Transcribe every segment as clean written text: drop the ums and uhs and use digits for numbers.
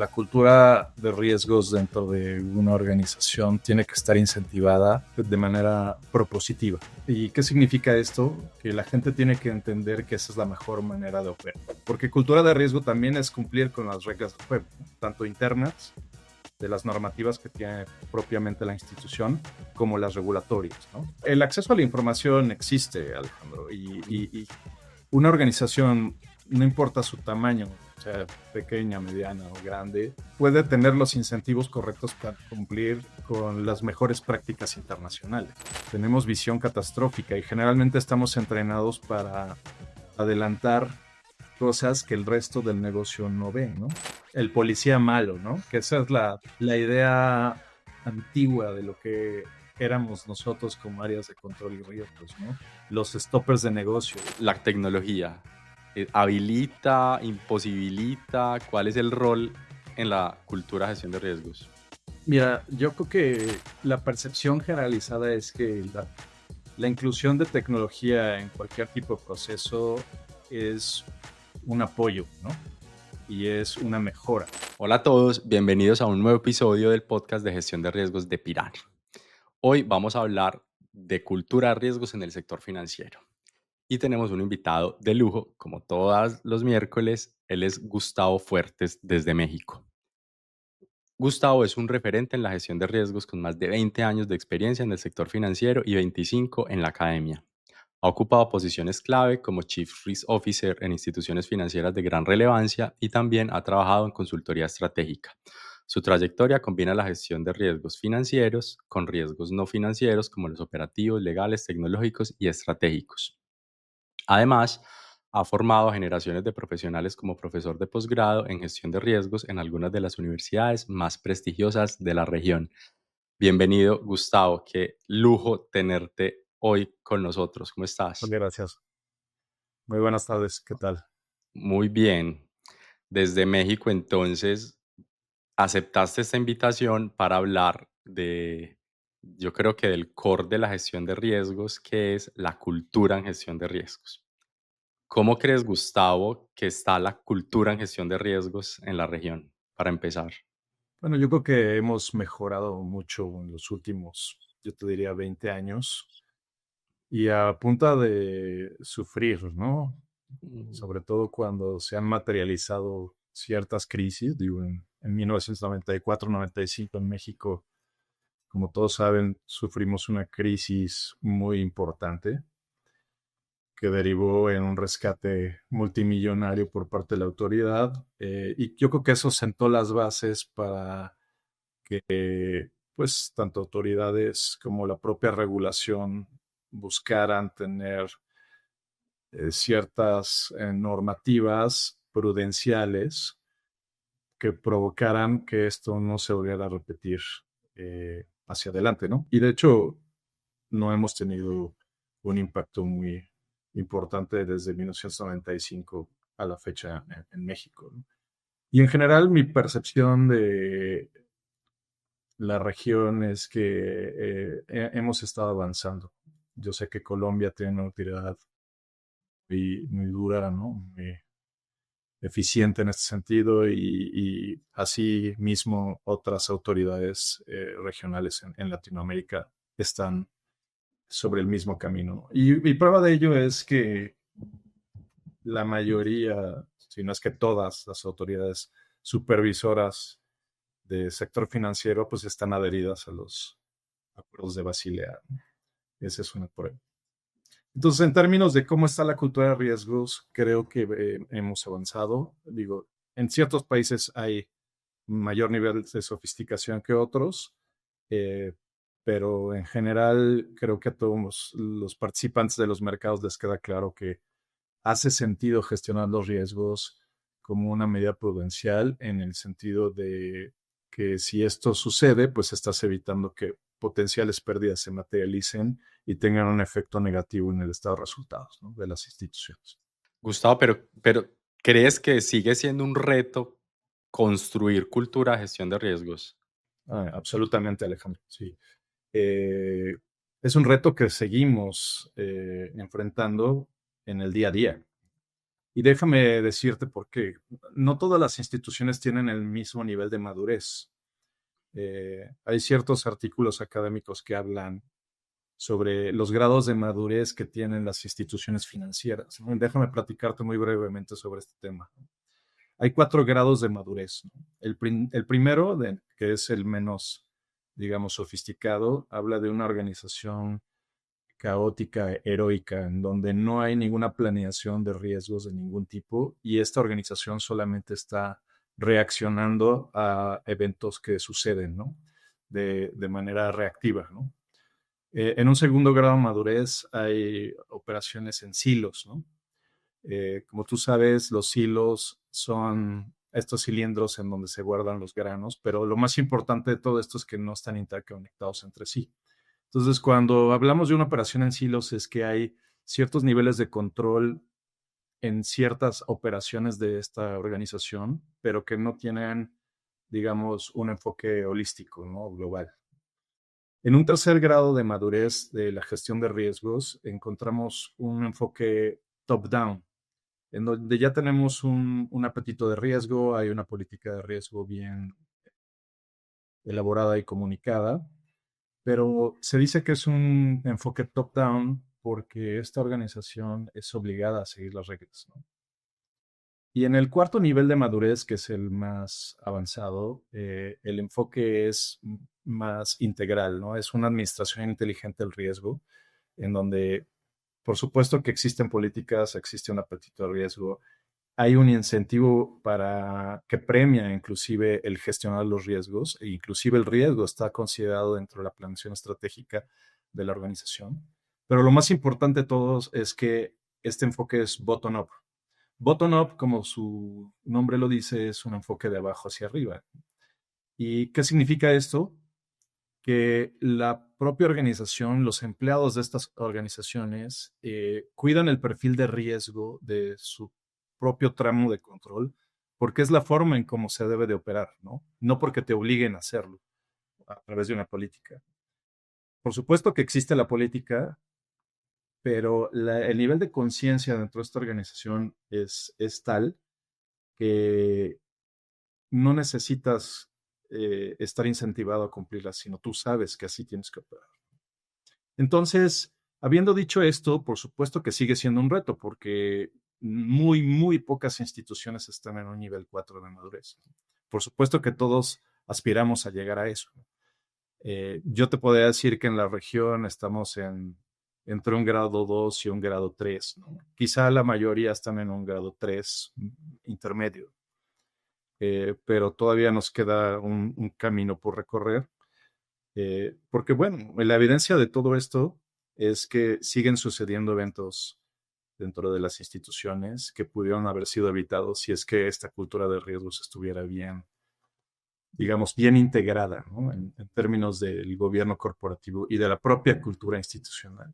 la cultura de riesgos dentro de una organización tiene que estar incentivada de manera propositiva. ¿Y qué significa esto? Que la gente tiene que entender que esa es la mejor manera de operar. Porque cultura de riesgo también es cumplir con las reglas del juego, tanto internas, de las normativas que tiene propiamente la institución, como las regulatorias, ¿no? El acceso a la información existe, Alejandro, y una organización, no importa su tamaño, o sea, pequeña, mediana o grande, puede tener los incentivos correctos para cumplir con las mejores prácticas internacionales. Tenemos visión catastrófica y generalmente estamos entrenados para adelantar cosas que el resto del negocio no ve, ¿no? El policía malo, ¿no? Que esa es la idea antigua de lo que éramos nosotros como áreas de control y riesgos, ¿no? Los stoppers de negocio. La tecnología habilita, imposibilita, ¿cuál es el rol en la cultura de gestión de riesgos? Mira, yo creo que la percepción generalizada es que la inclusión de tecnología en cualquier tipo de proceso es un apoyo, ¿no? Y es una mejora. Hola a todos, bienvenidos a un nuevo episodio del podcast de gestión de riesgos de Pirani. Hoy vamos a hablar de cultura de riesgos en el sector financiero. Y tenemos un invitado de lujo, como todos los miércoles, él es Gustavo Fuertes desde México. Gustavo es un referente en la gestión de riesgos con más de 20 años de experiencia en el sector financiero y 25 en la academia. Ha ocupado posiciones clave como Chief Risk Officer en instituciones financieras de gran relevancia y también ha trabajado en consultoría estratégica. Su trayectoria combina la gestión de riesgos financieros con riesgos no financieros como los operativos, legales, tecnológicos y estratégicos. Además, ha formado a generaciones de profesionales como profesor de posgrado en gestión de riesgos en algunas de las universidades más prestigiosas de la región. Bienvenido, Gustavo. Qué lujo tenerte hoy con nosotros. ¿Cómo estás? Gracias. Muy buenas tardes. ¿Qué tal? Muy bien. Desde México, entonces, aceptaste esta invitación para hablar de, yo creo que del core de la gestión de riesgos, que es la cultura en gestión de riesgos. ¿Cómo crees, Gustavo, que está la cultura en gestión de riesgos en la región, para empezar? Bueno, yo creo que hemos mejorado mucho en los últimos, yo te diría, 20 años y a punta de sufrir, ¿no? Mm. Sobre todo cuando se han materializado ciertas crisis, digo, en 1994-95 en México, como todos saben, sufrimos una crisis muy importante que derivó en un rescate multimillonario por parte de la autoridad. Y yo creo que eso sentó las bases para que, pues, tanto autoridades como la propia regulación buscaran tener ciertas normativas prudenciales que provocaran que esto no se volviera a repetir hacia adelante, ¿no? Y de hecho, no hemos tenido un impacto muy importante desde 1995 a la fecha en México, ¿no? Y en general, mi percepción de la región es que hemos estado avanzando. Yo sé que Colombia tiene una utilidad muy dura, ¿no? Muy eficiente en este sentido y así mismo otras autoridades regionales en Latinoamérica están sobre el mismo camino. Y prueba de ello es que la mayoría, si no es que todas las autoridades supervisoras del sector financiero, pues están adheridas a los acuerdos de Basilea. Esa es una prueba. Entonces, en términos de cómo está la cultura de riesgos, creo que hemos avanzado. Digo, en ciertos países hay mayor nivel de sofisticación que otros, eh, pero en general creo que a todos los participantes de los mercados les queda claro que hace sentido gestionar los riesgos como una medida prudencial en el sentido de que si esto sucede, pues estás evitando que potenciales pérdidas se materialicen y tengan un efecto negativo en el estado de resultados, ¿no?, de las instituciones. Gustavo, pero ¿crees que sigue siendo un reto construir cultura de gestión de riesgos? Absolutamente, Alejandro. Sí. Eh, es un reto que seguimos enfrentando en el día a día. Y déjame decirte por qué. No todas las instituciones tienen el mismo nivel de madurez. Hay ciertos artículos académicos que hablan sobre los grados de madurez que tienen las instituciones financieras, ¿no? Déjame platicarte muy brevemente sobre este tema. Hay 4 grados de madurez, ¿no? El primero, que es el menos, digamos, sofisticado, habla de una organización caótica, heroica, en donde no hay ninguna planeación de riesgos de ningún tipo y esta organización solamente está reaccionando a eventos que suceden, ¿no? De manera reactiva, ¿no? En un segundo grado de madurez hay operaciones en silos, ¿no? Como tú sabes, los silos son estos cilindros en donde se guardan los granos, pero lo más importante de todo esto es que no están interconectados entre sí. Entonces, cuando hablamos de una operación en silos, es que hay ciertos niveles de control en ciertas operaciones de esta organización, pero que no tienen, digamos, un enfoque holístico, ¿no? Global. En un tercer grado de madurez de la gestión de riesgos, encontramos un enfoque top-down, en donde ya tenemos un apetito de riesgo, hay una política de riesgo bien elaborada y comunicada, pero se dice que es un enfoque top-down porque esta organización es obligada a seguir las reglas, ¿no? Y en el cuarto nivel de madurez, que es el más avanzado, el enfoque es más integral, ¿no? Es una administración inteligente del riesgo, en donde, por supuesto que existen políticas, existe un apetito de riesgo, hay un incentivo para que premia inclusive el gestionar los riesgos, e inclusive el riesgo está considerado dentro de la planeación estratégica de la organización. Pero lo más importante de todos es que este enfoque es bottom-up. Bottom-up, como su nombre lo dice, es un enfoque de abajo hacia arriba. ¿Y qué significa esto? Que la propia organización, los empleados de estas organizaciones, cuidan el perfil de riesgo de su propio tramo de control, porque es la forma en cómo se debe de operar, ¿no? No porque te obliguen a hacerlo a través de una política. Por supuesto que existe la política, pero el nivel de conciencia dentro de esta organización es tal que no necesitas estar incentivado a cumplirla, sino tú sabes que así tienes que operar. Entonces, habiendo dicho esto, por supuesto que sigue siendo un reto porque muy, muy pocas instituciones están en un nivel 4 de madurez. Por supuesto que todos aspiramos a llegar a eso. Yo te podría decir que en la región estamos entre un grado 2 y un grado 3, ¿no? Quizá la mayoría están en un grado 3 intermedio, pero todavía nos queda un camino por recorrer. Porque bueno, la evidencia de todo esto es que siguen sucediendo eventos dentro de las instituciones que pudieron haber sido evitados si es que esta cultura de riesgos estuviera bien, digamos, bien integrada, ¿no? En términos del gobierno corporativo y de la propia cultura institucional.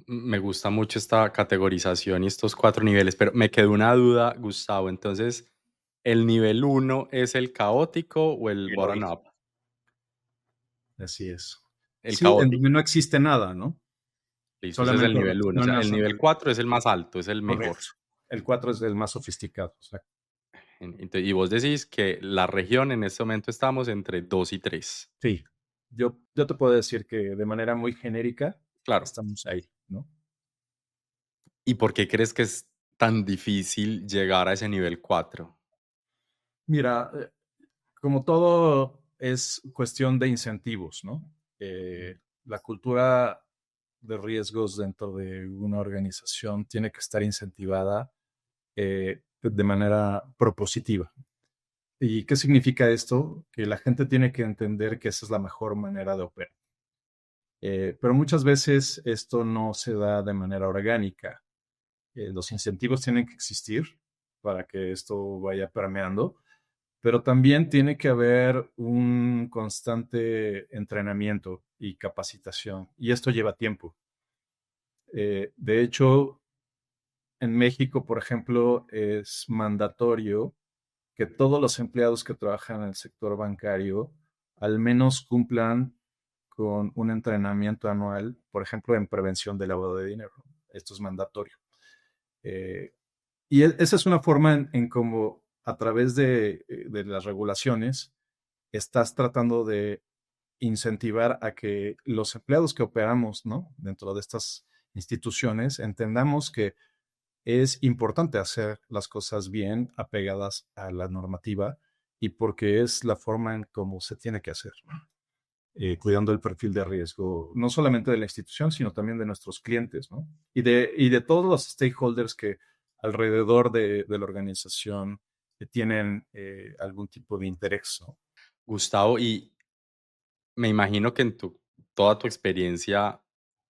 Me gusta mucho esta categorización y estos 4 niveles, pero me quedó una duda, Gustavo. Entonces, ¿el nivel uno es el caótico o el bottom Heroico. up? Así es. El Sí, en donde caótico. no existe nada, ¿no? Listo, ese es el Solamente nivel uno. O sea, reaccionas el ante nivel el 4 es el más alto, es el mejor. correcto. El 4 es el más sofisticado. O sea, Y vos decís que la región en este momento estamos entre 2 y 3. sí, yo te puedo decir que de manera muy genérica Claro. estamos ahí, ¿no? ¿Y por qué crees que es tan difícil llegar a ese nivel 4? Mira, como todo es cuestión de incentivos, ¿no? La cultura de riesgos dentro de una organización tiene que estar incentivada de manera propositiva. ¿Y qué significa esto? Que la gente tiene que entender que esa es la mejor manera de operar. Pero muchas veces esto no se da de manera orgánica. Los incentivos tienen que existir para que esto vaya permeando, pero también tiene que haber un constante entrenamiento y capacitación, y esto lleva tiempo. De hecho, en México, por ejemplo, es mandatorio que todos los empleados que trabajan en el sector bancario al menos cumplan con un entrenamiento anual, por ejemplo, en prevención del lavado de dinero. Esto es mandatorio. Y esa es una forma en cómo a través de las regulaciones estás tratando de incentivar a que los empleados que operamos, ¿no? Dentro de estas instituciones entendamos que es importante hacer las cosas bien, apegadas a la normativa, y porque es la forma en cómo se tiene que hacer, ¿no? Cuidando el perfil de riesgo, no solamente de la institución, sino también de nuestros clientes, ¿no? Y de todos los stakeholders que alrededor de la organización tienen algún tipo de interés, ¿no? Gustavo, y me imagino que en toda tu experiencia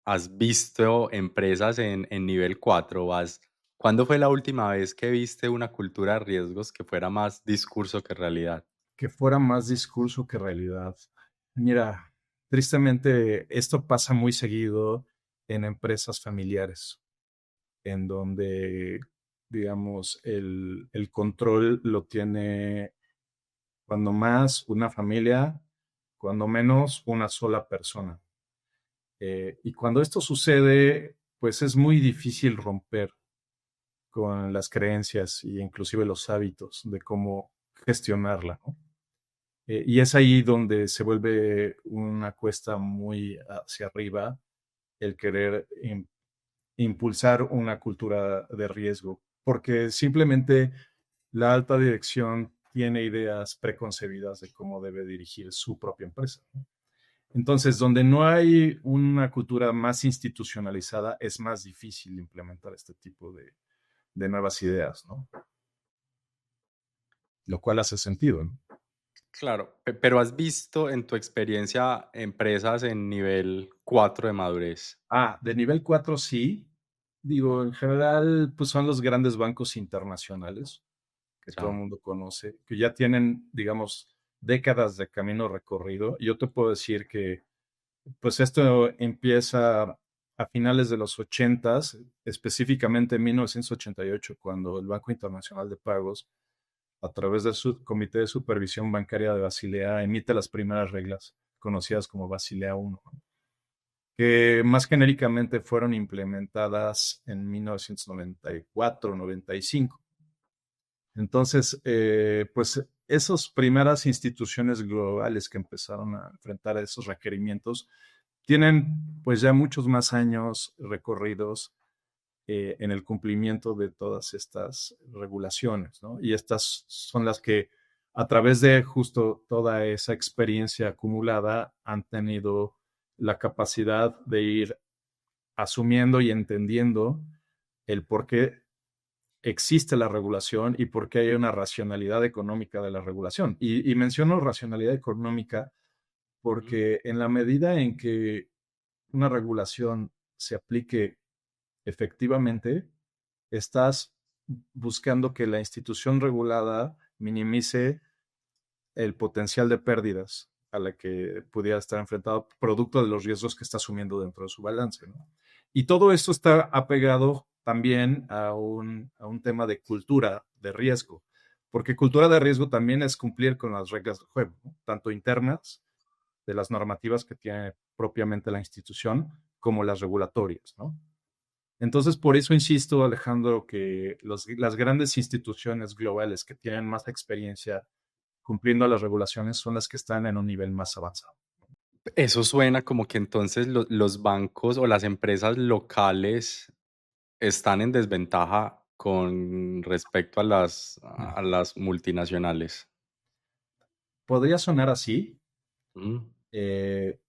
has visto empresas en nivel 4. ¿Cuándo fue la última vez que viste una cultura de riesgos que fuera más discurso que realidad? Que fuera más discurso que realidad. Mira, tristemente esto pasa muy seguido en empresas familiares, en donde, digamos, el control lo tiene cuando más una familia, cuando menos una sola persona. Y cuando esto sucede, pues es muy difícil romper con las creencias e inclusive los hábitos de cómo gestionarla, ¿no? Y es ahí donde se vuelve una cuesta muy hacia arriba el querer impulsar una cultura de riesgo, porque simplemente la alta dirección tiene ideas preconcebidas de cómo debe dirigir su propia empresa, ¿no? Entonces, donde no hay una cultura más institucionalizada, es más difícil implementar este tipo de nuevas ideas, ¿no? Lo cual hace sentido, ¿no? Claro, pero ¿has visto en tu experiencia empresas en nivel 4 de madurez? De nivel 4 sí. Digo, en general, pues son los grandes bancos internacionales que todo el Ya. mundo conoce, que ya tienen, digamos, décadas de camino recorrido. Yo te puedo decir que, pues esto empieza a finales de los 80, específicamente en 1988, cuando el Banco Internacional de Pagos, a través de su Comité de Supervisión Bancaria de Basilea, emite las primeras reglas conocidas como Basilea I, que más genéricamente fueron implementadas en 1994-95. Entonces, pues esas primeras instituciones globales que empezaron a enfrentar esos requerimientos tienen pues ya muchos más años recorridos en el cumplimiento de todas estas regulaciones, ¿no? Y estas son las que a través de justo toda esa experiencia acumulada han tenido la capacidad de ir asumiendo y entendiendo el por qué existe la regulación y por qué hay una racionalidad económica de la regulación. Y menciono racionalidad económica Ujú. porque en la medida en que una regulación se aplique efectivamente, estás buscando que la institución regulada minimice el potencial de pérdidas a la que pudiera estar enfrentado producto de los riesgos que está asumiendo dentro de su balance, ¿no? Y todo esto está apegado también a un tema de cultura de riesgo, porque cultura de riesgo también es cumplir con las reglas del juego, ¿no? Tanto internas de las normativas que tiene propiamente la institución como las regulatorias, ¿no? Entonces, por eso insisto, Alejandro, que las grandes instituciones globales que tienen más experiencia cumpliendo las regulaciones son las que están en un nivel más avanzado. Eso suena como que entonces los bancos o las empresas locales están en desventaja con respecto a las multinacionales. Podría sonar así, Mm, eh,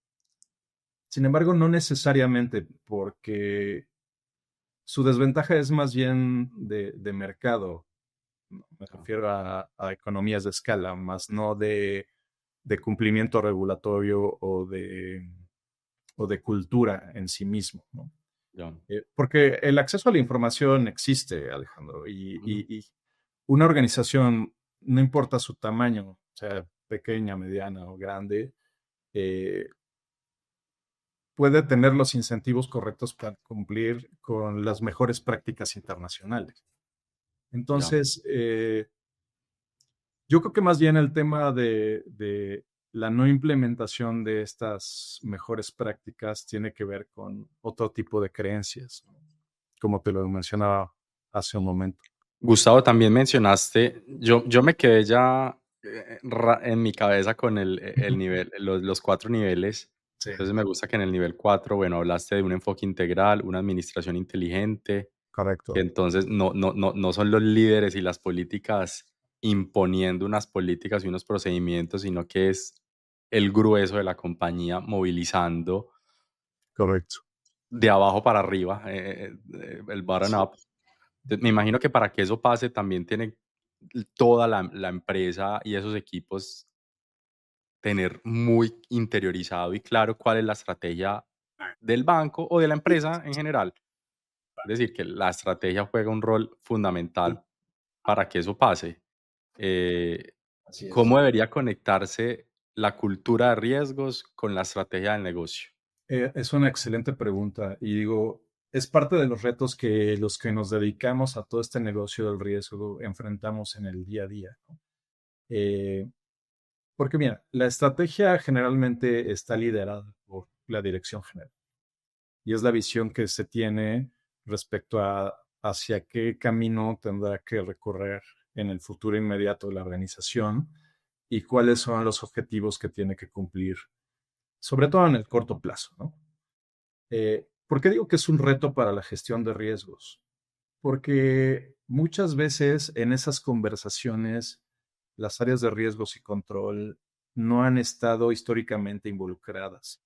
sin embargo, no necesariamente, porque su desventaja es más bien de mercado. ¿No? Me ya, refiero a economías de escala, más no de cumplimiento regulatorio o de cultura en sí mismo, ¿no? ya. Porque el acceso a la información existe, Alejandro, Ujú. y una organización, no importa su tamaño, sea pequeña, mediana o grande, eh, puede tener los incentivos correctos para cumplir con las mejores prácticas internacionales. Ya. Entonces, yo creo que más bien el tema de la no implementación de estas mejores prácticas tiene que ver con otro tipo de creencias, ¿no? Como te lo mencionaba hace un momento. Gustavo, también mencionaste, yo me quedé ya en mi cabeza con el nivel, los 4 niveles. Sí, Entonces me gusta que en el nivel 4, bueno, hablaste de un enfoque integral, una administración inteligente, que correcto, entonces no son los líderes y las políticas imponiendo unas políticas y unos procedimientos, sino que es el grueso de la compañía movilizando correcto. de abajo para arriba, el bottom Así up. es. Me imagino que para que eso pase también tiene toda la empresa y esos equipos tener muy interiorizado y claro cuál es la estrategia del banco o de la empresa en general. Es decir, que la estrategia juega un rol fundamental para que eso pase. Eh, Así es. ¿Cómo debería conectarse la cultura de riesgos con la estrategia del negocio? Es una excelente pregunta y digo, es parte de los retos que los que nos dedicamos a todo este negocio del riesgo enfrentamos en el día a día, ¿no? Eh, Porque mira, la estrategia generalmente está liderada por la dirección general y es la visión que se tiene respecto a hacia qué camino tendrá que recorrer en el futuro inmediato la organización y cuáles son los objetivos que tiene que cumplir, sobre todo en el corto plazo, ¿no? ¿Por qué digo que es un reto para la gestión de riesgos? Porque muchas veces en esas conversaciones las áreas de riesgos y control no han estado históricamente involucradas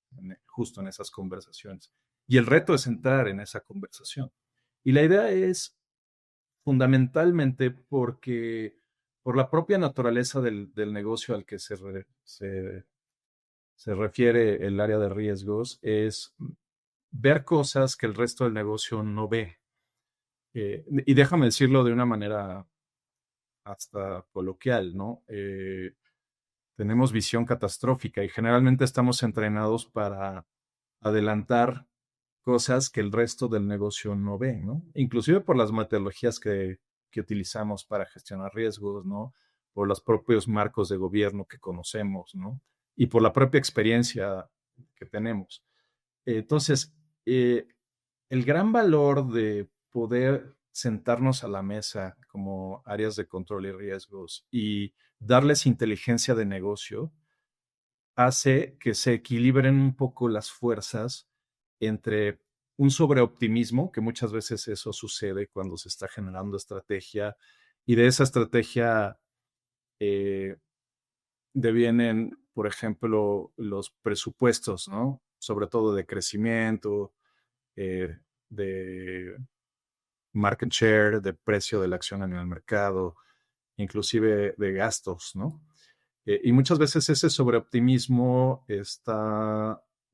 justo en esas conversaciones. Y el reto es entrar en esa conversación. Y la idea es fundamentalmente porque por la propia naturaleza del negocio al que se refiere el área de riesgos, es ver cosas que el resto del negocio no ve. Y déjame decirlo de una manera hasta coloquial, ¿no? Tenemos visión catastrófica y generalmente estamos entrenados para adelantar cosas que el resto del negocio no ve, ¿no? Inclusive por las metodologías que utilizamos para gestionar riesgos, ¿no? Por los propios marcos de gobierno que conocemos, ¿no? Y por la propia experiencia que tenemos. Entonces, el gran valor de poder sentarnos a la mesa como áreas de control y riesgos y darles inteligencia de negocio hace que se equilibren un poco las fuerzas entre un sobreoptimismo, que muchas veces eso sucede cuando se está generando estrategia, y de esa estrategia eh, devienen, por ejemplo, los presupuestos, ¿no? Sobre todo de crecimiento, de market share, de precio de la acción en el mercado, inclusive de gastos, ¿no? Y muchas veces ese sobreoptimismo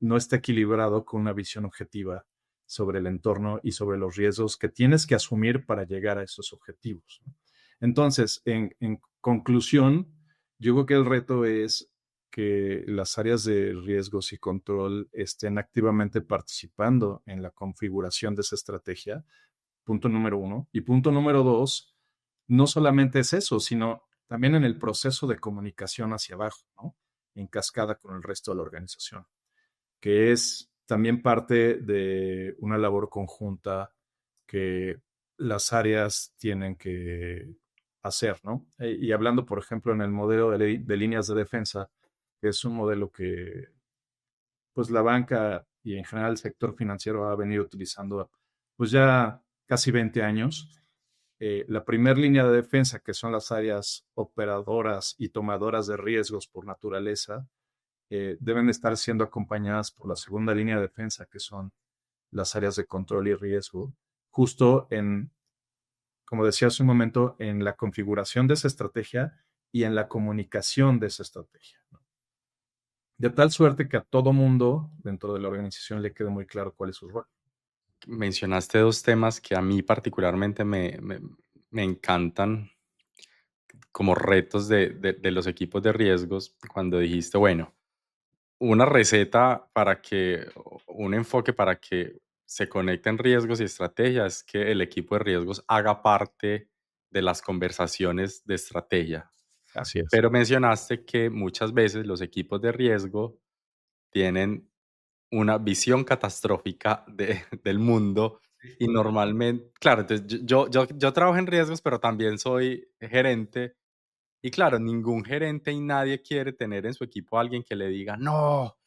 no está equilibrado con una visión objetiva sobre el entorno y sobre los riesgos que tienes que asumir para llegar a esos objetivos, ¿no? Entonces, en conclusión, yo creo que el reto es que las áreas de riesgos y control estén activamente participando en la configuración de esa estrategia, punto número uno. Y punto número dos, no solamente es eso, sino también en el proceso de comunicación hacia abajo, ¿no? En cascada con el resto de la organización, que es también parte de una labor conjunta que las áreas tienen que hacer, ¿no? Y hablando, por ejemplo, en el modelo de líneas de defensa, que es un modelo que pues la banca y en general el sector financiero ha venido utilizando pues ya casi 20 años. La primera línea de defensa, que son las áreas operadoras y tomadoras de riesgos por naturaleza, deben estar siendo acompañadas por la segunda línea de defensa, que son las áreas de control y riesgo, justo en, como decía hace un momento, en la configuración de esa estrategia y en la comunicación de esa estrategia, ¿no? De tal suerte que a todo mundo dentro de la organización le quede muy claro cuál es su rol. Mencionaste 2 temas que a mí particularmente me encantan como retos de los equipos de riesgos, cuando dijiste, bueno, una receta para que, o un enfoque para que se conecten riesgos y estrategias, que el equipo de riesgos haga parte de las conversaciones de estrategia. Así es. Pero mencionaste que muchas veces los equipos de riesgo tienen una visión catastrófica del mundo y normalmente, claro, entonces yo trabajo en riesgos, pero también soy gerente. Y claro, ningún gerente y nadie quiere tener en su equipo a alguien que le diga: "No,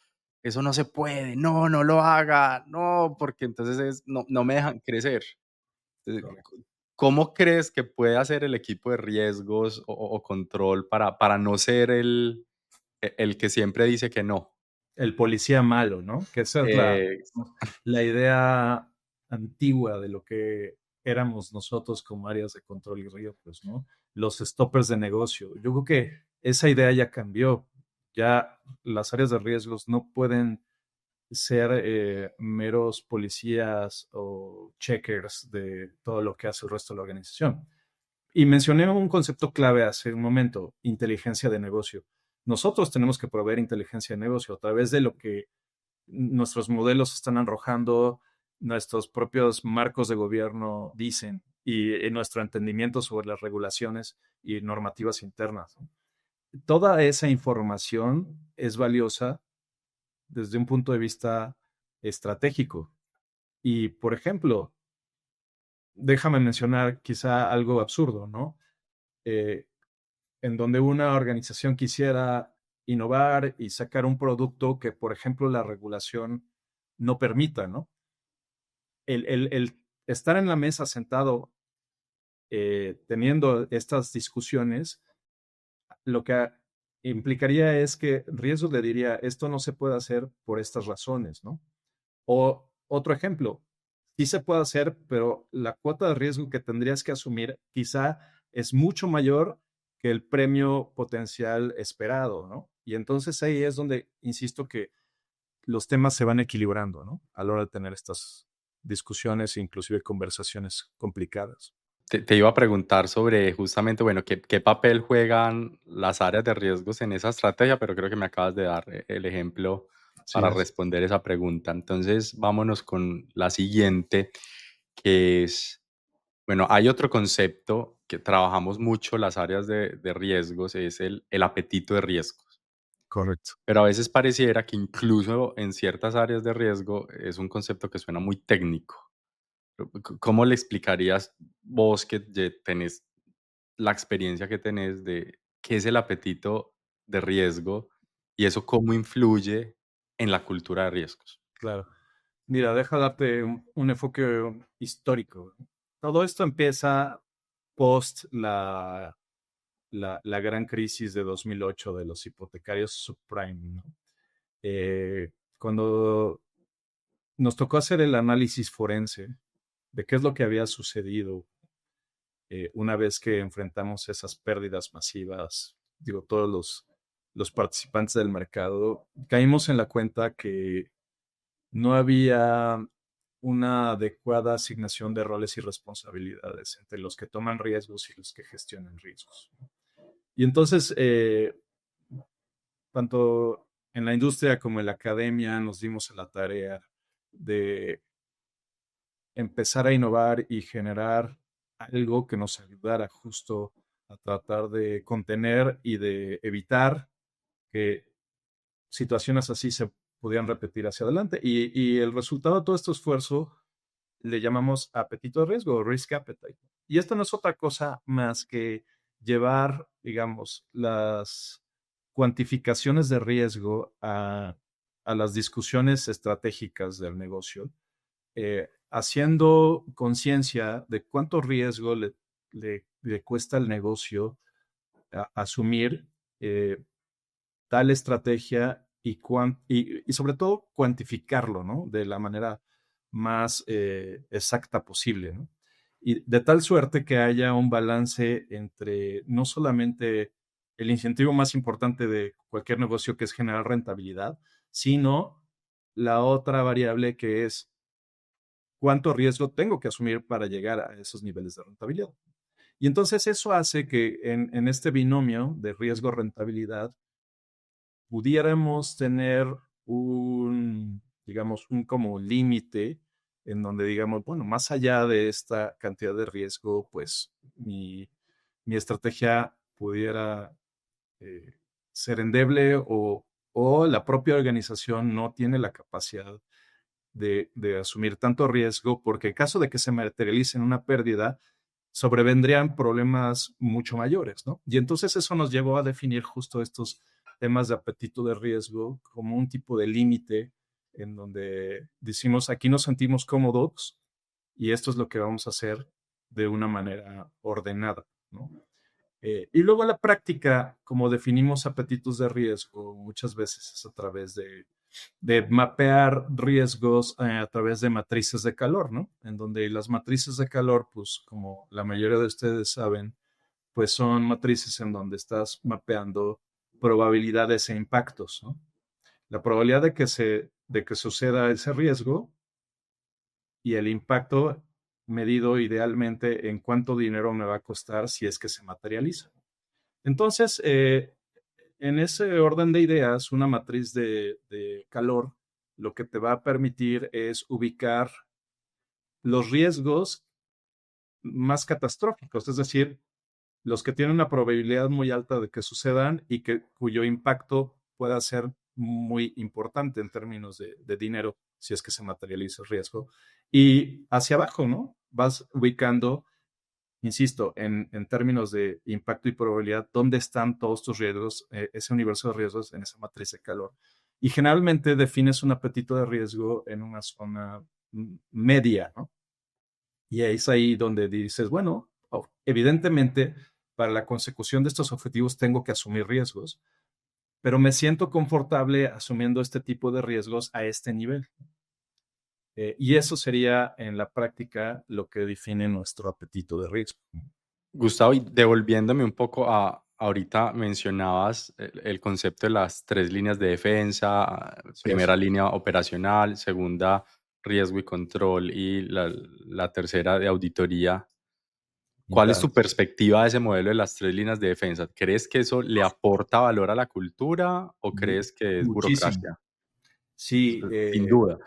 eso no se puede, no, no lo haga, no", porque entonces no me dejan crecer. Entonces, Correcto. ¿cómo crees que puede hacer el equipo de riesgos o control para no ser el que siempre dice que no? El policía malo, ¿no? Que esa es Eh, la idea antigua de lo que éramos nosotros como áreas de control y riesgos, ¿no? Los stoppers de negocio. Yo creo que esa idea ya cambió. Ya las áreas de riesgos no pueden ser meros policías o checkers de todo lo que hace el resto de la organización. Y mencioné un concepto clave hace un momento, inteligencia de negocio. Nosotros tenemos que proveer inteligencia de negocio a través de lo que nuestros modelos están arrojando, nuestros propios marcos de gobierno dicen y nuestro entendimiento sobre las regulaciones y normativas internas. Toda esa información es valiosa desde un punto de vista estratégico. Y, por ejemplo, déjame mencionar quizá algo absurdo, ¿no? Eh, en donde una organización quisiera innovar y sacar un producto que, por ejemplo, la regulación no permita, ¿no? El estar en la mesa sentado teniendo estas discusiones, lo que implicaría es que riesgo le diría, esto no se puede hacer por estas razones, ¿no? O otro ejemplo, sí se puede hacer, pero la cuota de riesgo que tendrías que asumir quizá es mucho mayor que el premio potencial esperado, ¿no? Y entonces ahí es donde insisto que los temas se van equilibrando, ¿no? A la hora de tener estas discusiones e inclusive conversaciones complicadas. te iba a preguntar sobre justamente, bueno, qué papel juegan las áreas de riesgos en esa estrategia, pero creo que me acabas de dar el ejemplo Sí para es. responder esa pregunta. Entonces, vámonos con la siguiente, que es, bueno, hay otro concepto que trabajamos mucho las áreas de riesgos, es el apetito de riesgos. Correcto. Pero a veces pareciera que incluso en ciertas áreas de riesgo es un concepto que suena muy técnico. ¿Cómo le explicarías vos que tenés la experiencia que tenés de qué es el apetito de riesgo y eso cómo influye en la cultura de riesgos? Claro. Mira, deja darte un enfoque histórico. Todo esto empieza post la gran crisis de 2008 de los hipotecarios subprime, ¿no? Cuando nos tocó hacer el análisis forense de qué es lo que había sucedido una vez que enfrentamos esas pérdidas masivas, digo, todos los participantes del mercado, caímos en la cuenta que no había una adecuada asignación de roles y responsabilidades entre los que toman riesgos y los que gestionan riesgos. Y entonces, tanto en la industria como en la academia nos dimos a la tarea de empezar a innovar y generar algo que nos ayudara justo a tratar de contener y de evitar que situaciones así se pudieran repetir hacia adelante. Y el resultado de todo este esfuerzo le llamamos apetito de riesgo, risk appetite. Y esto no es otra cosa más que llevar, digamos, las cuantificaciones de riesgo a las discusiones estratégicas del negocio, haciendo conciencia de cuánto riesgo le cuesta al negocio asumir tal estrategia y sobre todo cuantificarlo, ¿no? De la manera más exacta posible, ¿no? Y de tal suerte que haya un balance entre no solamente el incentivo más importante de cualquier negocio, que es generar rentabilidad, sino la otra variable que es cuánto riesgo tengo que asumir para llegar a esos niveles de rentabilidad. Y entonces eso hace que en este binomio de riesgo-rentabilidad pudiéramos tener digamos, un como límite en donde digamos, bueno, más allá de esta cantidad de riesgo, pues mi estrategia pudiera eh, ser endeble o la propia organización no tiene la capacidad de asumir tanto riesgo, porque en caso de que se materialice en una pérdida, sobrevendrían problemas mucho mayores, ¿no? Y entonces eso nos llevó a definir justo estos temas de apetito de riesgo como un tipo de límite en donde decimos, aquí nos sentimos cómodos y esto es lo que vamos a hacer de una manera ordenada, ¿no? Y luego en la práctica, como definimos apetitos de riesgo, muchas veces es a través de mapear riesgos a través de matrices de calor, ¿no? En donde las matrices de calor, pues como la mayoría de ustedes saben, pues son matrices en donde estás mapeando probabilidades e impactos, ¿no? La probabilidad de que suceda ese riesgo y el impacto medido idealmente en cuánto dinero me va a costar si es que se materializa. Entonces, en ese orden de ideas, una matriz de calor lo que te va a permitir es ubicar los riesgos más catastróficos, es decir, los que tienen una probabilidad muy alta de que sucedan y cuyo impacto pueda ser muy importante en términos de dinero, si es que se materializa el riesgo. Y hacia abajo, ¿no? Vas ubicando, insisto, en términos de impacto y probabilidad, dónde están todos tus riesgos, ese universo de riesgos en esa matriz de calor. Y generalmente defines un apetito de riesgo en una zona media, ¿no? Y es ahí donde dices, bueno, evidentemente, para la consecución de estos objetivos tengo que asumir riesgos, pero me siento confortable asumiendo este tipo de riesgos a este nivel. Y eso sería en la práctica lo que define nuestro apetito de riesgo. Gustavo, y devolviéndome un poco a ahorita mencionabas el concepto de las 3 líneas de defensa, Así es. primera línea operacional, segunda riesgo y control y la tercera de auditoría. ¿Cuál es tu Internos. perspectiva de ese modelo de las 3 líneas de defensa? ¿Crees que eso le aporta valor a la cultura o crees que es Muchísimo. burocracia? Sí, Sin duda.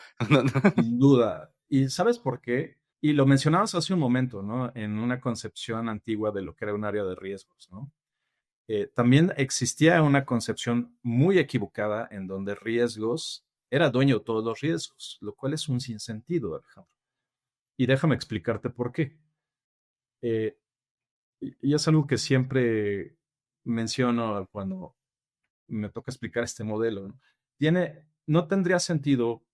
sin duda. ¿Y sabes por qué? Y lo mencionabas hace un momento, ¿no? En una concepción antigua de lo que era un área de riesgos, ¿no? También existía una concepción muy equivocada en donde riesgos era dueño de todos los riesgos, lo cual es un sinsentido, Alejandro. Y déjame explicarte por qué. Eh, y es algo que siempre menciono cuando me toca explicar este modelo, ¿no? No tendría sentido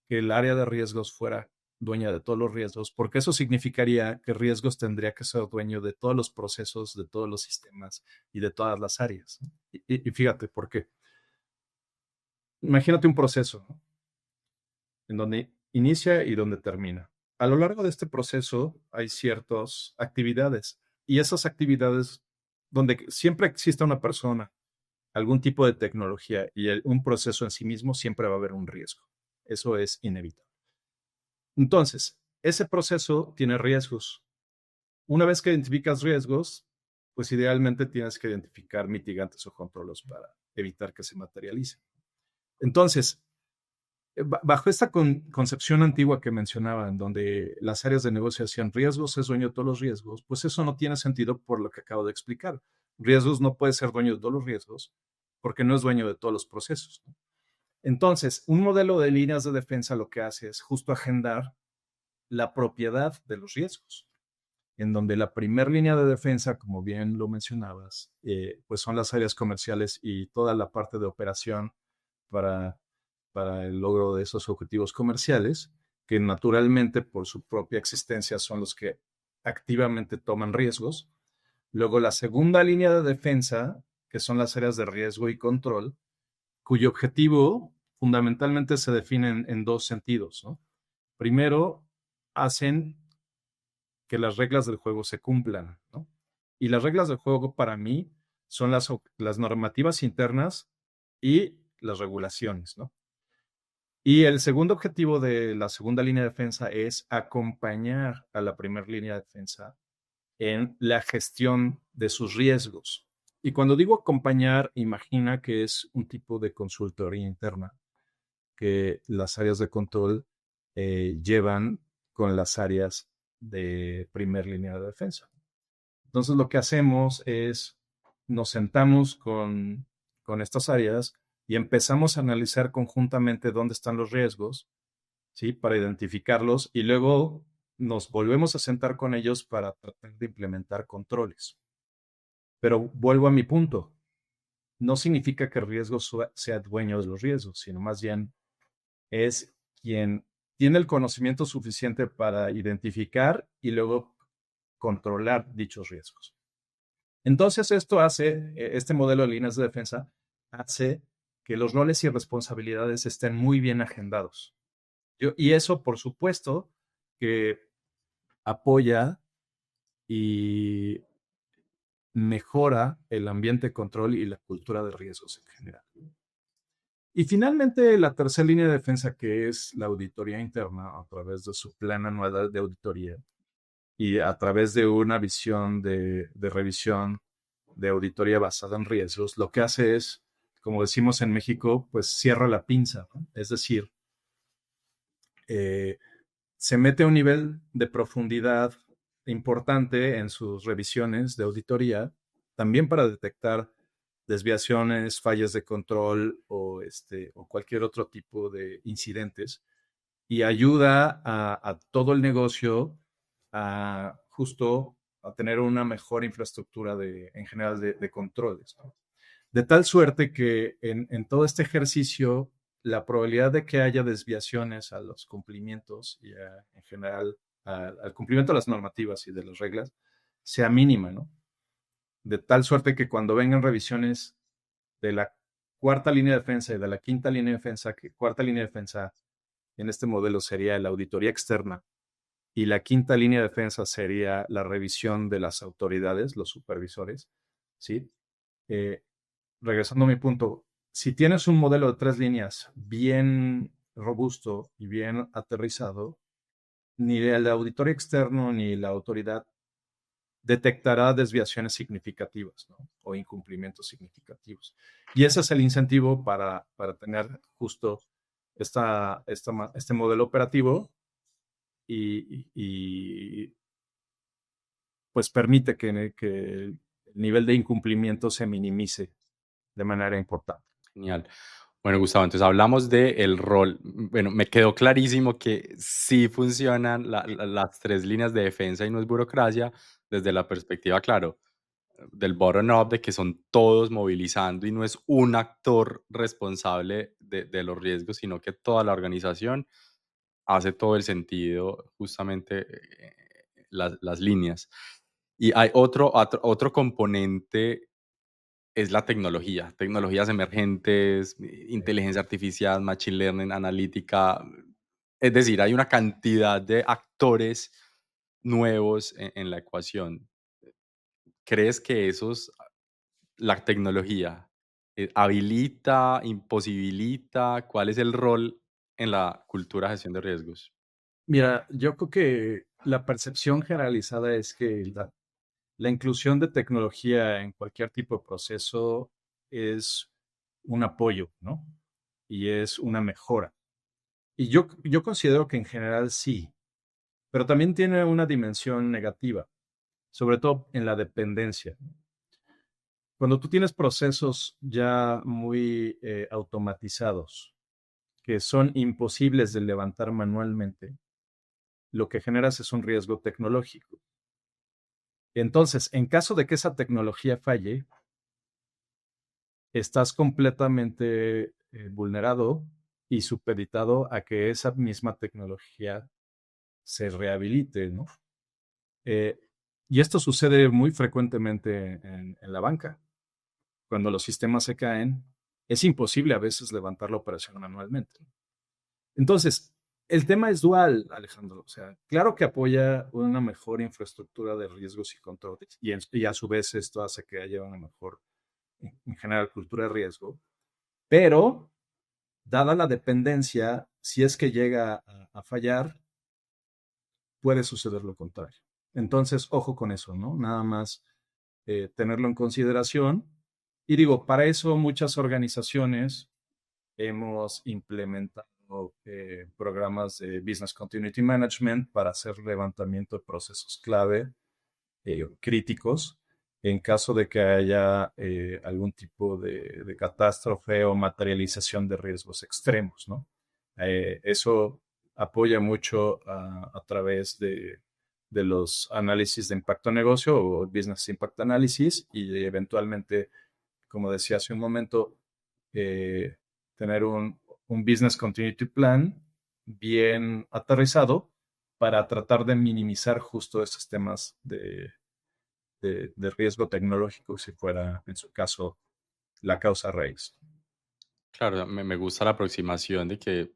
que el área de riesgos fuera dueña de todos los riesgos, porque eso significaría que riesgos tendría que ser dueño de todos los procesos, de todos los sistemas y de todas las áreas. Y fíjate por qué. Imagínate un proceso, ¿no? En donde inicia y donde termina. A lo largo de este proceso hay ciertas actividades y esas actividades donde siempre exista una persona, algún tipo de tecnología y un proceso en sí mismo, siempre va a haber un riesgo. Eso es inevitable. Entonces, ese proceso tiene riesgos. Una vez que identificas riesgos, pues idealmente tienes que identificar mitigantes o controles para evitar que se materialicen. Entonces, bajo esta concepción antigua que mencionaba, en donde las áreas de negocio hacían riesgos, es dueño de todos los riesgos, pues eso no tiene sentido por lo que acabo de explicar. Riesgos no puede ser dueño de todos los riesgos porque no es dueño de todos los procesos, ¿no? Entonces, un modelo de líneas de defensa lo que hace es justo agendar la propiedad de los riesgos, en donde la primera línea de defensa, como bien lo mencionabas, pues son las áreas comerciales y toda la parte de operación para, para el logro de esos objetivos comerciales, que naturalmente por su propia existencia son los que activamente toman riesgos. Luego la segunda línea de defensa, que son las áreas de riesgo y control, cuyo objetivo fundamentalmente se define en dos sentidos, ¿no? Primero, hacen que las reglas del juego se cumplan, ¿no? Y las reglas del juego para mí son las normativas internas y las regulaciones, ¿no? Y el segundo objetivo de la segunda línea de defensa es acompañar a la primera línea de defensa en la gestión de sus riesgos. Y cuando digo acompañar, imagina que es un tipo de consultoría interna que las áreas de control llevan con las áreas de primer línea de defensa. Entonces lo que hacemos es nos sentamos con estas áreas y empezamos a analizar conjuntamente dónde están los riesgos, ¿sí? Para identificarlos y luego nos volvemos a sentar con ellos para tratar de implementar controles. Pero vuelvo a mi punto. No significa que el riesgo sea dueño de los riesgos, sino más bien es quien tiene el conocimiento suficiente para identificar y luego controlar dichos riesgos. Entonces, este modelo de líneas de defensa hace que los roles y responsabilidades estén muy bien agendados. Y eso, por supuesto, que apoya y mejora el ambiente de control y la cultura de riesgos en general. Y finalmente, la tercera línea de defensa, que es la auditoría interna a través de su plan anual de auditoría y a través de una visión de revisión de auditoría basada en riesgos, lo que hace es, como decimos en México, pues cierra la pinza, ¿no? Es decir, se mete a un nivel de profundidad importante en sus revisiones de auditoría, también para detectar desviaciones, fallas de control o cualquier otro tipo de incidentes, y ayuda a todo el negocio a justo a tener una mejor infraestructura en general de controles, ¿no? De tal suerte que en todo este ejercicio, la probabilidad de que haya desviaciones a los cumplimientos y en general al cumplimiento de las normativas y de las reglas sea mínima, ¿no? De tal suerte que cuando vengan revisiones de la cuarta línea de defensa y de la quinta línea de defensa, que cuarta línea de defensa en este modelo sería la auditoría externa y la quinta línea de defensa sería la revisión de las autoridades, los supervisores, ¿sí? Eh, Regresando a mi punto, si tienes un modelo de 3 líneas bien robusto y bien aterrizado, ni el auditor externo ni la autoridad detectará desviaciones significativas, ¿no? O incumplimientos significativos. Y ese es el incentivo para tener justo este modelo operativo y pues permite que el nivel de incumplimiento se minimice de manera importante. Genial. Bueno, Gustavo, entonces hablamos del rol. Bueno, me quedó clarísimo que sí funcionan las tres líneas de defensa y no es burocracia desde la perspectiva, claro, del bottom-up, de que son todos movilizando y no es un actor responsable de los riesgos, sino que toda la organización hace todo el sentido, justamente las líneas. Y hay otro componente es la tecnología, tecnologías emergentes, inteligencia artificial, machine learning, analítica. Es decir, hay una cantidad de actores nuevos en la ecuación. ¿Crees que la tecnología, habilita, imposibilita? ¿Cuál es el rol en la cultura de gestión de riesgos? Mira, yo creo que la percepción generalizada es que la inclusión de tecnología en cualquier tipo de proceso es un apoyo, ¿no? Y es una mejora. Y yo considero que en general sí, pero también tiene una dimensión negativa, sobre todo en la dependencia. Cuando tú tienes procesos ya muy automatizados, que son imposibles de levantar manualmente, lo que generas es un riesgo tecnológico. Entonces, en caso de que esa tecnología falle, estás completamente vulnerado y supeditado a que esa misma tecnología se rehabilite, ¿no? Eh, y esto sucede muy frecuentemente en la banca. Cuando los sistemas se caen, es imposible a veces levantar la operación manualmente. Entonces, el tema es dual, Alejandro. O sea, claro que apoya una mejor infraestructura de riesgos y controles, y a su vez esto hace que haya una mejor, en general, cultura de riesgo, pero dada la dependencia, si es que llega a fallar, puede suceder lo contrario. Entonces, ojo con eso, ¿no? Nada más tenerlo en consideración. Y digo, para eso muchas organizaciones hemos implementado programas de Business Continuity Management para hacer levantamiento de procesos clave críticos en caso de que haya algún tipo de catástrofe o materialización de riesgos extremos, ¿no? Eso apoya mucho a través de los análisis de impacto negocio o business impact analysis y eventualmente, como decía hace un momento, eh, tener un business continuity plan bien aterrizado para tratar de minimizar justo estos temas de riesgo tecnológico si fuera, en su caso, la causa raíz. Claro, me gusta la aproximación de que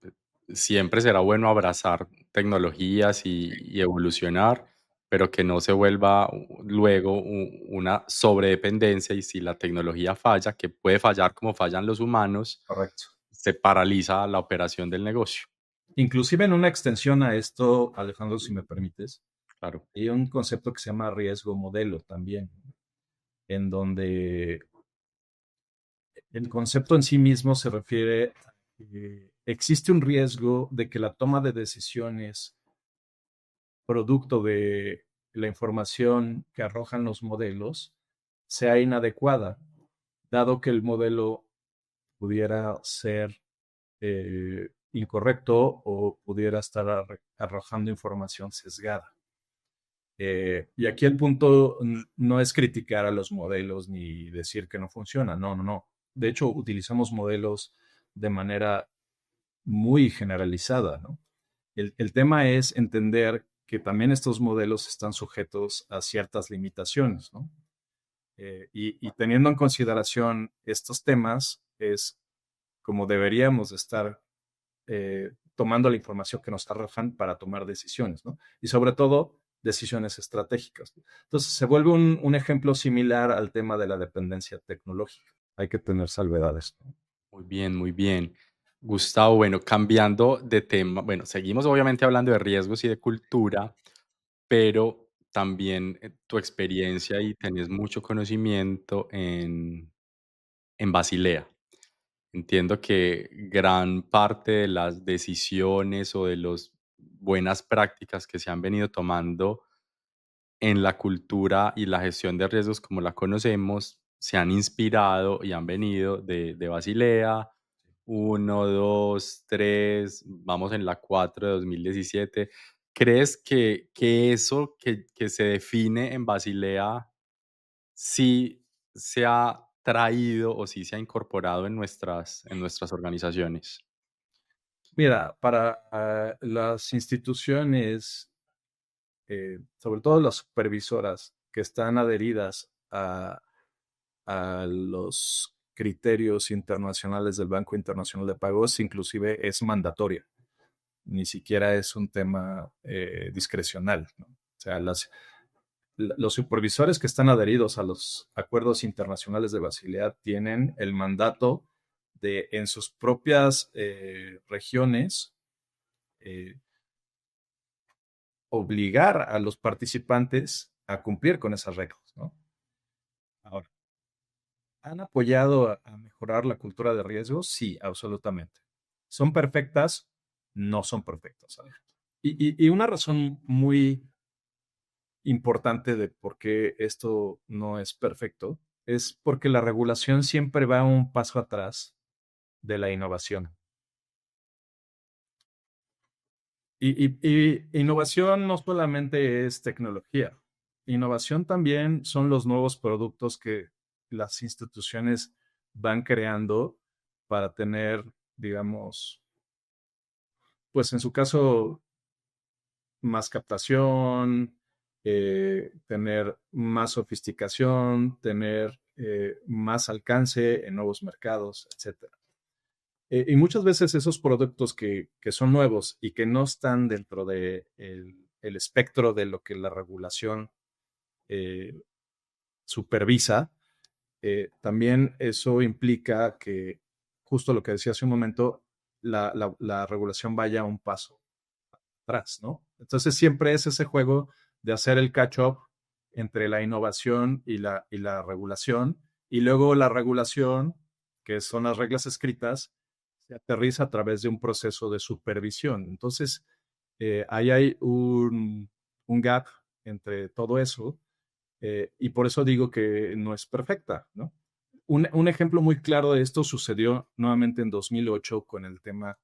siempre será bueno abrazar tecnologías y evolucionar, pero que no se vuelva luego una sobredependencia y si la tecnología falla, que puede fallar como fallan los humanos, Correcto. se paraliza la operación del negocio. Inclusive en una extensión a esto, Alejandro, si me permites, Claro. hay un concepto que se llama riesgo modelo también, en donde el concepto en sí mismo se refiere a que existe un riesgo de que la toma de decisiones producto de la información que arrojan los modelos sea inadecuada, dado que el modelo pudiera ser incorrecto o pudiera estar arrojando información sesgada. Y aquí el punto no es criticar a los modelos ni decir que no funcionan, no, no, no. De hecho, utilizamos modelos de manera muy generalizada, ¿no? El tema es entender que también estos modelos están sujetos a ciertas limitaciones, ¿no? Y teniendo en consideración estos temas, es como deberíamos estar tomando la información que nos arrojan para tomar decisiones, ¿no? Y sobre todo, decisiones estratégicas. Entonces, se vuelve un ejemplo similar al tema de la dependencia tecnológica. Hay que tener salvedades, ¿no? Muy bien, muy bien. Gustavo, bueno, cambiando de tema, bueno, seguimos obviamente hablando de riesgos y de cultura, pero también tu experiencia y tenés mucho conocimiento en Basilea. Entiendo que gran parte de las decisiones o de las buenas prácticas que se han venido tomando en la cultura y la gestión de riesgos como la conocemos se han inspirado y han venido de Basilea. Uno, 2, 3, vamos en la 4 de 2017. ¿Crees que eso que se define en Basilea sí se ha traído o sí se ha incorporado en nuestras organizaciones? Mira, para las instituciones, sobre todo las supervisoras que están adheridas a los criterios internacionales del Banco Internacional de Pagos, inclusive es mandatoria, ni siquiera es un tema discrecional, ¿no? O sea, los supervisores que están adheridos a los acuerdos internacionales de Basilea tienen el mandato de en sus propias regiones eh, obligar a los participantes a cumplir con esas reglas, ¿no? Ahora, ¿han apoyado a mejorar la cultura de riesgos? Sí, absolutamente. ¿Son perfectas? No son perfectas. ¿Sabes? Y una razón muy importante de por qué esto no es perfecto es porque la regulación siempre va un paso atrás de la innovación. Y innovación no solamente es tecnología, innovación también son los nuevos productos que las instituciones van creando para tener, digamos, pues en su caso, más captación, tener más sofisticación, tener más alcance en nuevos mercados, etcétera. Y muchas veces esos productos que son nuevos y que no están dentro de el espectro de lo que la regulación eh, supervisa, también eso implica que, justo lo que decía hace un momento, la regulación vaya un paso atrás, ¿no? Entonces siempre es ese juego de hacer el catch-up entre la innovación y la regulación, y luego la regulación, que son las reglas escritas, se aterriza a través de un proceso de supervisión. Entonces, ahí hay un gap entre todo eso, y por eso digo que no es perfecta, ¿no? Un ejemplo muy claro de esto sucedió nuevamente en 2008 con el tema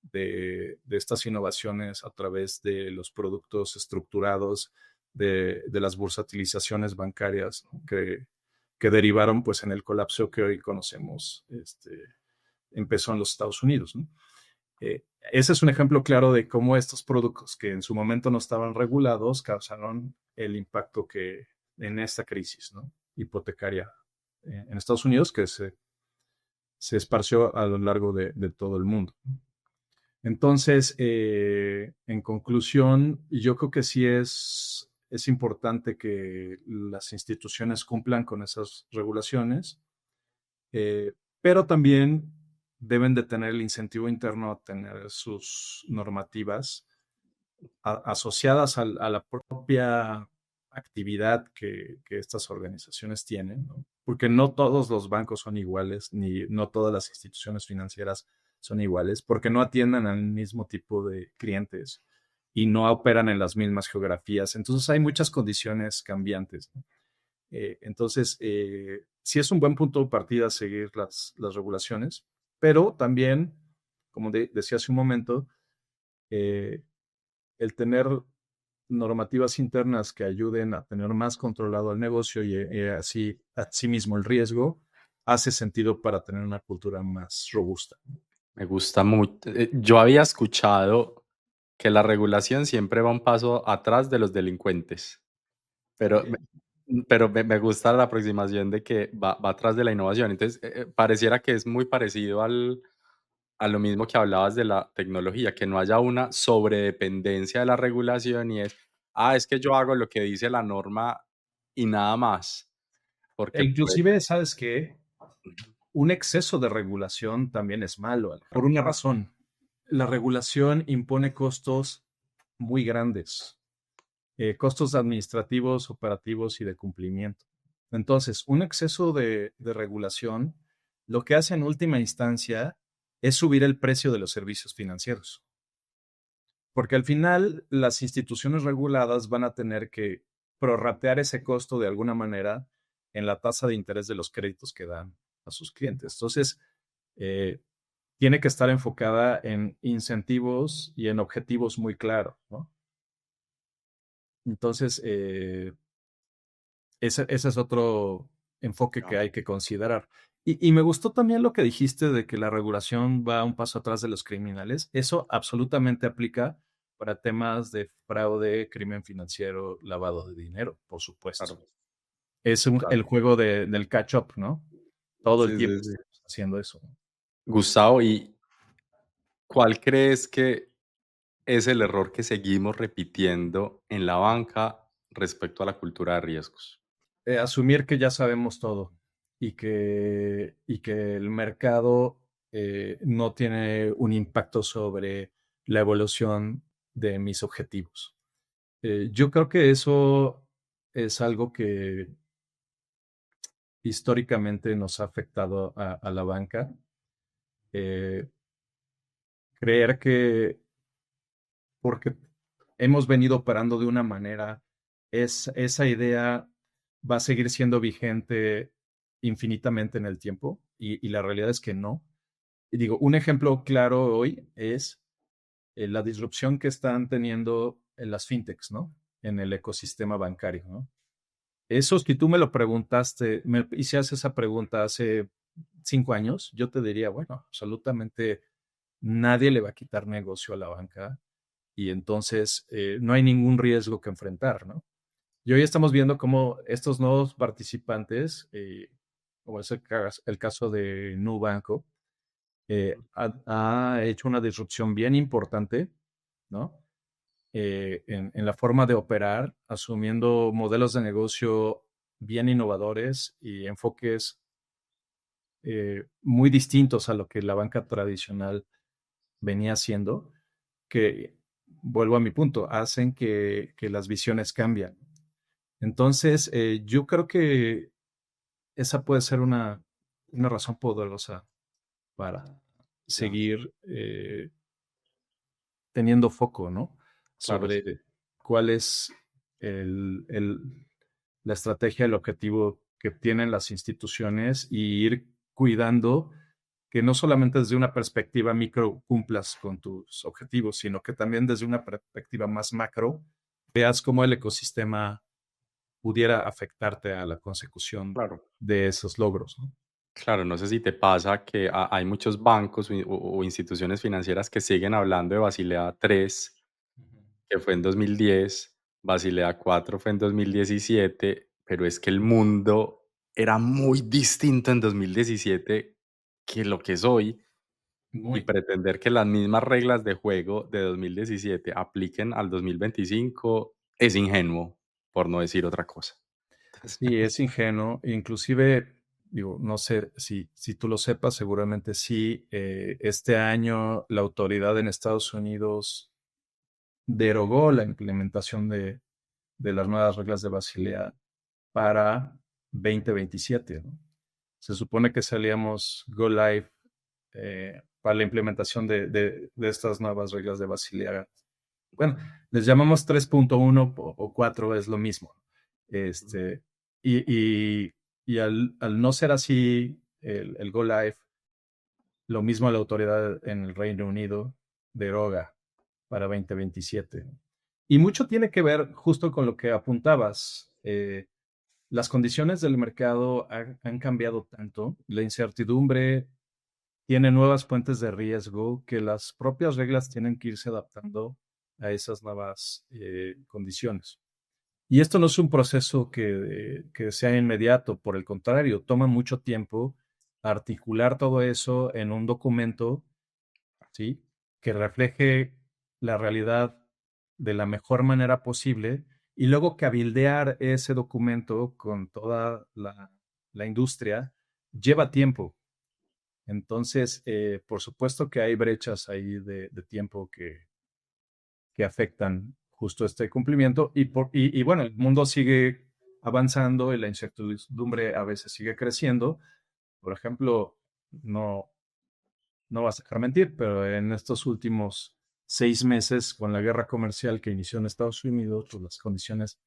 de estas innovaciones a través de los productos estructurados, de las bursatilizaciones bancarias, ¿no? que derivaron pues en el colapso que hoy conocemos, empezó en los Estados Unidos, ¿no? Ese es un ejemplo claro de cómo estos productos que en su momento no estaban regulados causaron el impacto que en esta crisis, ¿no? Hipotecaria en Estados Unidos que se esparció a lo largo de todo el mundo. Entonces, en conclusión, yo creo que sí es importante que las instituciones cumplan con esas regulaciones, pero también deben de tener el incentivo interno a tener sus normativas asociadas a la propia actividad que estas organizaciones tienen, ¿no? Porque no todos los bancos son iguales, ni no todas las instituciones financieras son iguales, porque no atienden al mismo tipo de clientes y no operan en las mismas geografías. Entonces hay muchas condiciones cambiantes, ¿no? Entonces, sí es un buen punto de partida seguir las regulaciones, pero también, como decía hace un momento, eh, el tener normativas internas que ayuden a tener más controlado el negocio y así, asimismo el riesgo, hace sentido para tener una cultura más robusta. Me gusta mucho. Yo había escuchado que la regulación siempre va un paso atrás de los delincuentes, pero Sí. me gusta la aproximación de que va atrás de la innovación. Entonces, pareciera que es muy parecido a lo mismo que hablabas de la tecnología, que no haya una sobredependencia de la regulación y es que yo hago lo que dice la norma y nada más, E porque pues, inclusive, ¿sabes qué? ujú, Un exceso de regulación también es malo, por una razón. La regulación impone costos muy grandes, costos administrativos, operativos y de cumplimiento. Entonces, un exceso de regulación lo que hace en última instancia es subir el precio de los servicios financieros, porque al final las instituciones reguladas van a tener que prorratear ese costo de alguna manera en la tasa de interés de los créditos que dan a sus clientes. Entonces, eh, tiene que estar enfocada en incentivos y en objetivos muy claros, ¿no? Entonces, ese es otro enfoque que ya, hay que considerar. Y me gustó también lo que dijiste de que la regulación va un paso atrás de los criminales. Eso absolutamente aplica para temas de fraude, crimen financiero, lavado de dinero, por supuesto. claro, Es claro. el juego del catch-up, ¿no? Todo el Sí, tiempo sí, sí. estamos haciendo eso. Gustavo, ¿y cuál crees que es el error que seguimos repitiendo en la banca respecto a la cultura de riesgos? Asumir que ya sabemos todo y que el mercado no tiene un impacto sobre la evolución de mis objetivos. Yo creo que eso es algo que históricamente nos ha afectado a la banca. Eh, creer que porque hemos venido operando de una manera, esa idea va a seguir siendo vigente infinitamente en el tiempo y la realidad es que no. Y digo, un ejemplo claro hoy es la disrupción que están teniendo en las fintechs, ¿no? En el ecosistema bancario, ¿no? Eso, si tú me lo preguntaste, me hicieras esa pregunta hace 5 años, yo te diría, bueno, absolutamente nadie le va a quitar negocio a la banca y entonces no hay ningún riesgo que enfrentar, ¿no? Y hoy estamos viendo cómo estos nuevos participantes, como es el caso de Nubanco, ha hecho una disrupción bien importante, ¿no? En la forma de operar, asumiendo modelos de negocio bien innovadores y enfoques muy distintos a lo que la banca tradicional venía haciendo, que, vuelvo a mi punto, hacen que las visiones cambian. Entonces, yo creo que esa puede ser una razón poderosa para Ya, seguir teniendo foco, ¿no? claro, sí. Sobre cuál es la estrategia, el objetivo que tienen las instituciones y ir cuidando que no solamente desde una perspectiva micro cumplas con tus objetivos, sino que también desde una perspectiva más macro veas cómo el ecosistema pudiera afectarte a la consecución Claro. de esos logros, ¿no? Claro, no sé si te pasa que hay muchos bancos o instituciones financieras que siguen hablando de Basilea 3, que fue en 2010, Basilea 4 fue en 2017, pero es que el mundo era muy distinto en 2017 que lo que es hoy, y Muy. pretender que las mismas reglas de juego de 2017 apliquen al 2025 es ingenuo, por no decir otra cosa. Sí, es ingenuo. Inclusive, digo, no sé si tú lo sepas, seguramente sí. Este año la autoridad en Estados Unidos derogó la implementación de las nuevas reglas de Basilea para 2027, ¿no? Se supone que salíamos go live para la implementación de estas nuevas reglas de Basilea. Bueno, les llamamos 3.1 o 4, es lo mismo. Este, y al no ser así el Go Live, lo mismo la autoridad en el Reino Unido deroga para 2027. Y mucho tiene que ver justo con lo que apuntabas. Las condiciones del mercado han cambiado tanto, la incertidumbre tiene nuevas fuentes de riesgo que las propias reglas tienen que irse adaptando a esas nuevas condiciones. Y esto no es un proceso que sea inmediato, por el contrario, toma mucho tiempo articular todo eso en un documento, ¿sí? Que refleje la realidad de la mejor manera posible y luego cabildear ese documento con toda la industria lleva tiempo. Entonces, por supuesto que hay brechas ahí de tiempo que afectan justo este cumplimiento y bueno, el mundo sigue avanzando y la incertidumbre a veces sigue creciendo. Por ejemplo, no, no vas a dejar mentir, pero en estos últimos 6 meses, con la guerra comercial que inició en Estados Unidos, pues las condiciones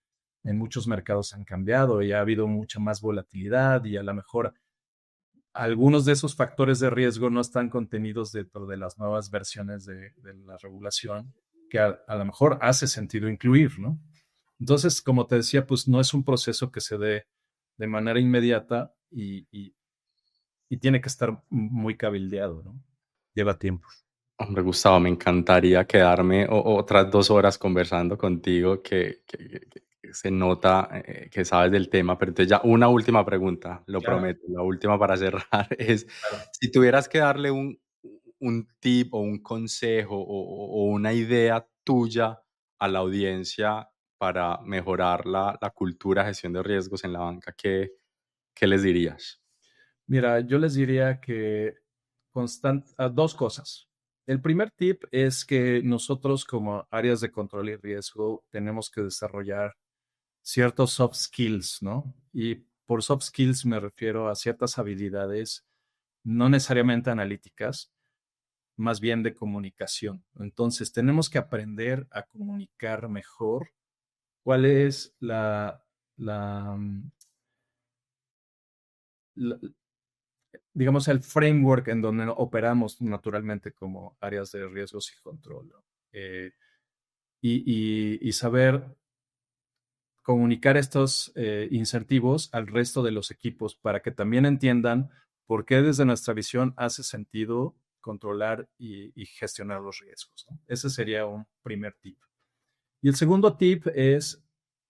en muchos mercados han cambiado y ha habido mucha más volatilidad y a lo mejor algunos de esos factores de riesgo no están contenidos dentro de las nuevas versiones de la regulación que a lo mejor hace sentido incluir, ¿no? Entonces, como te decía, pues no es un proceso que se dé de manera inmediata y tiene que estar muy cabildeado, ¿no? Lleva tiempo. Hombre, Gustavo, me encantaría quedarme otras 2 horas conversando contigo, que se nota que sabes del tema, pero entonces ya una última pregunta, lo Claro, prometo, la última para cerrar es, claro. si tuvieras que darle un tip o un consejo o una idea tuya a la audiencia para mejorar la cultura de gestión de riesgos en la banca, ¿qué les dirías? Mira, yo les diría que dos cosas. El primer tip es que nosotros como áreas de control y riesgo tenemos que desarrollar ciertos soft skills, ¿no? Y por soft skills me refiero a ciertas habilidades no necesariamente analíticas, más bien de comunicación. Entonces, tenemos que aprender a comunicar mejor cuál es la, mm, la- digamos, el framework en donde operamos naturalmente como áreas de riesgos y control, ¿no? Eh, y saber comunicar estos incentivos al resto de los equipos para que también entiendan por qué desde nuestra visión hace sentido controlar y gestionar los riesgos, ¿no? Ese sería un primer tip. Y el segundo tip es,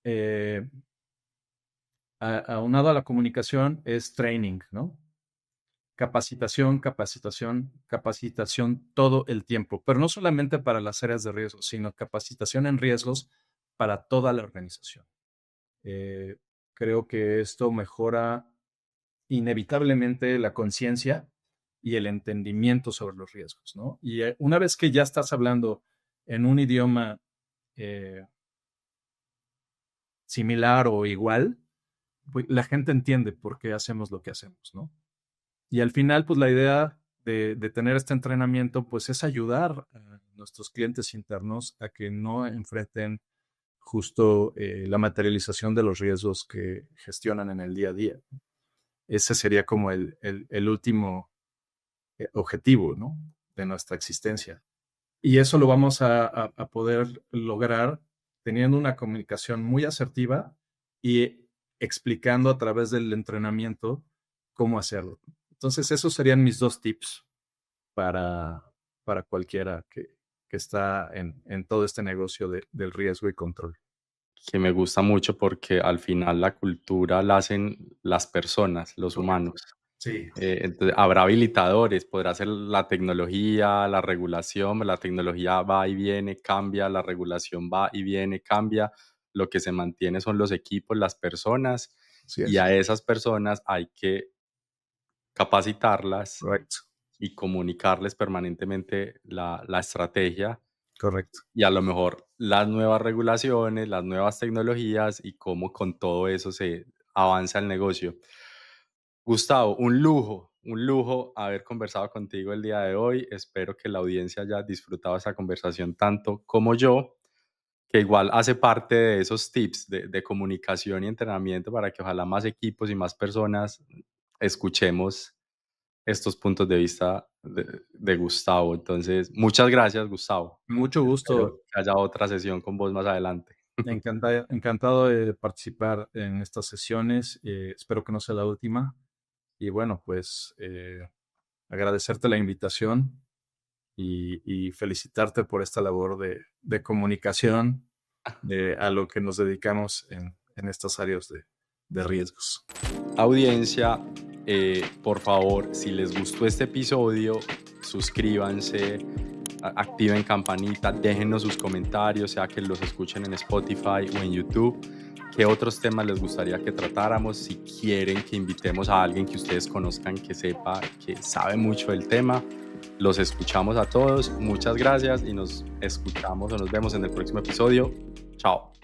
eh, aunado a la comunicación, es training, ¿no? Capacitación, capacitación, capacitación todo el tiempo, pero no solamente para las áreas de riesgo, sino capacitación en riesgos para toda la organización. Eh, Creo que esto mejora inevitablemente la conciencia y el entendimiento sobre los riesgos, ¿no? Y una vez que ya estás hablando en un idioma eh, similar o igual, pues, la gente entiende por qué hacemos lo que hacemos, ¿no? Y al final, pues la idea de tener este entrenamiento, pues es ayudar a nuestros clientes internos a que no enfrenten justo la materialización de los riesgos que gestionan en el día a día. Ese sería como el último objetivo, ¿no? De nuestra existencia. Y eso lo vamos a poder lograr teniendo una comunicación muy asertiva y explicando a través del entrenamiento cómo hacerlo. Entonces, esos serían mis 2 tips para, para cualquiera que está en todo este negocio del riesgo y control. Que me gusta mucho porque al final la cultura la hacen las personas, los Correcto. humanos. Sí, Entonces, habrá habilitadores, podrá ser la tecnología, la regulación, la tecnología va y viene, cambia, la regulación va y viene, cambia. Lo que se mantiene son los equipos, las personas, así y es. a esas personas hay que capacitarlas Correcto, y comunicarles permanentemente la estrategia correcto. y a lo mejor las nuevas regulaciones, las nuevas tecnologías y cómo con todo eso se avanza el negocio. Gustavo, un lujo haber conversado contigo el día de hoy. Espero que la audiencia haya disfrutado esa conversación tanto como yo, que igual hace parte de esos tips de comunicación y entrenamiento para que ojalá más equipos y más personas escuchemos estos puntos de vista de Gustavo. Entonces, muchas gracias, Gustavo. Mucho Espero gusto. que haya otra sesión con vos más adelante. Encantado de participar en estas sesiones. Espero que no sea la última. Y bueno, pues agradecerte la invitación y felicitarte por esta labor de comunicación a lo que nos dedicamos en estas áreas de riesgos. Audiencia, por favor, si les gustó este episodio, suscríbanse, activen campanita, déjennos sus comentarios, sea que los escuchen en Spotify o en YouTube. ¿Qué otros temas les gustaría que tratáramos? Si quieren que invitemos a alguien que ustedes conozcan, que sepa, que sabe mucho del tema, los escuchamos a todos. Muchas gracias y nos escuchamos o nos vemos en el próximo episodio. Chao.